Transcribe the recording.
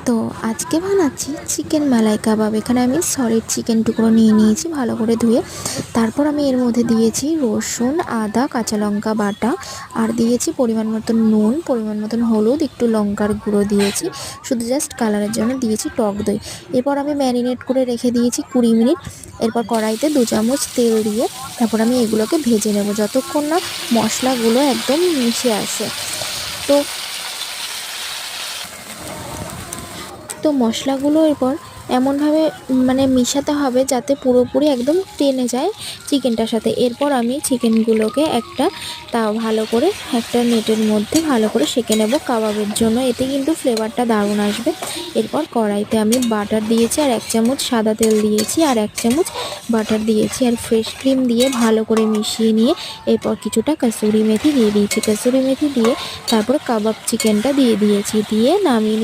তো আজকে বানাচ্ছি চিকেন মালাই কাবাব। এখানে আমি সলিড চিকেন টুকরো নিয়ে নিয়েছি ভালো করে ধুয়ে। তারপর আমি এর মধ্যে দিয়েছি রসুন, আদা, কাঁচা লঙ্কা বাটা, আর দিয়েছি পরিমাণ মতন নুন, পরিমাণ মতন হলুদ, একটু লঙ্কার গুঁড়ো দিয়েছি, শুধু জাস্ট কালারের জন্য দিয়েছি টক দই। এরপর আমি ম্যারিনেট করে রেখে দিয়েছি 20 মিনিট। এরপর কড়াইতে 2 চামচ তেল দিয়ে তারপর আমি এগুলোকে ভেজে নেব যতক্ষণ না মশলাগুলো একদম মিশে আসে। তো তো মশলাগুলো এরপর এমনভাবে মিশাতে হবে যাতে পুরোপুরি একদম টেনে যায় চিকেনটার সাথে। এরপর আমি চিকেনগুলোকে ভালো করে একটা নেটের মধ্যে ভালো করে সেঁকে নেব কাবাবের জন্য, এতে কিন্তু ফ্লেভারটা দারুণ আসবে। এরপর কড়াইতে আমি বাটার দিয়েছি, আর 1 চামচ সাদা তেল দিয়েছি, আর 1 চামচ বাটার দিয়েছি, আর ফ্রেশ ক্রিম দিয়ে ভালো করে মিশিয়ে নিয়ে এরপর কিছুটা কাসুরি মেথি দিয়ে দিয়েছি। কাসুরি মেথি দিয়ে তারপরে কাবাব চিকেনটা দিয়ে দিয়েছি, দিয়ে নামিয়ে